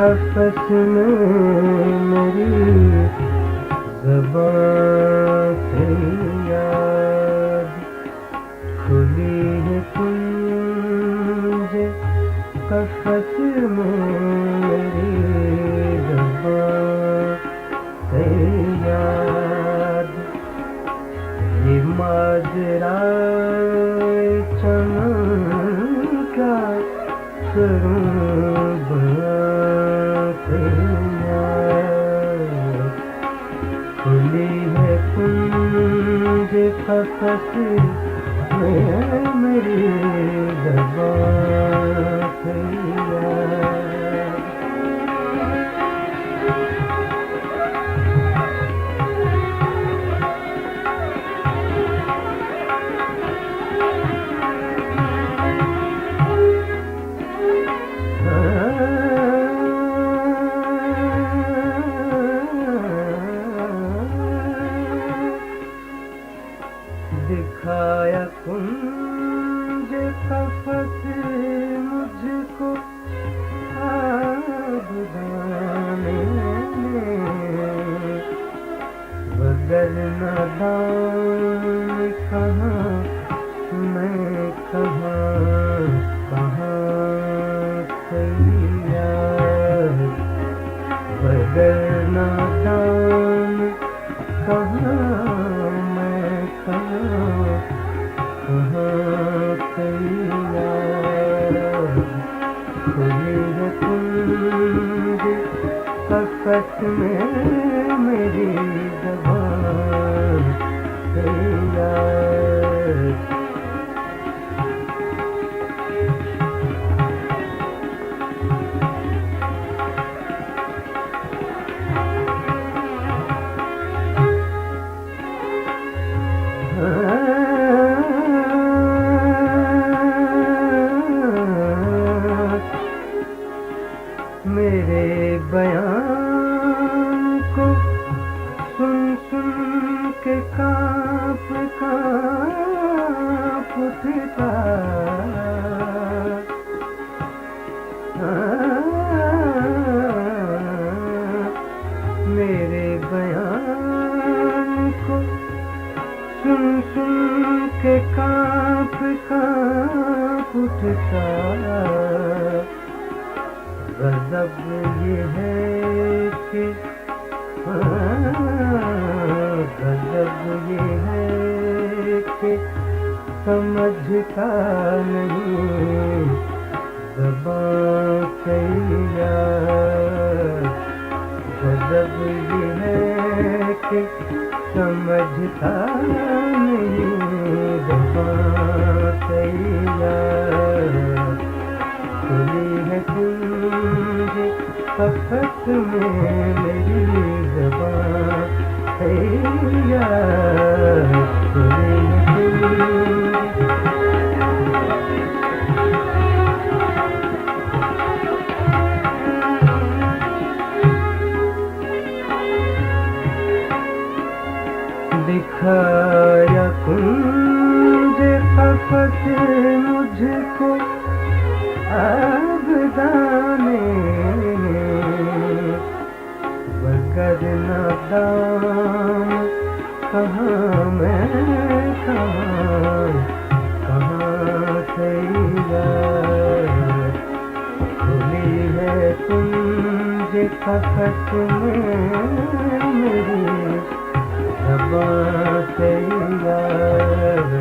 आपस में मेरी ज़बां से याद खुली है कुंज कफ़स में मेरी ज़बां से याद ये माजरा चमन क्या करूं खुली है कुंज कफ़स में मेरी ज़बां से याद दिखाया कुंज कफ़स मुझको आबदाने में बगल नादान कहाँ मैं कहाँ तैयार बगल नादान कहाँ खुली है कुंज कफ़स में मेरी ज़बां से याद मेरे बयान को सुन सुन के काँप उठता मेरे बयान को सुन सुन के काँप उठता गज़ब ये है कि गज़ब ये है कि समझता नहीं ज़बां से याद गज़ब ये है कि समझता नहीं ज़बां से याद खुली है कुंज कफ़स में मेरी ज़बां से याद खुली है दिखाया कुंज कफ़स मुझको आबदाने बगैर नादान कहाँ मैं कहाँ से याद खुली है कुंज कफ़स में मेरी ज़बां से याद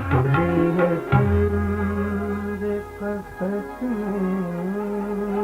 खुली है कुंज कफ़स में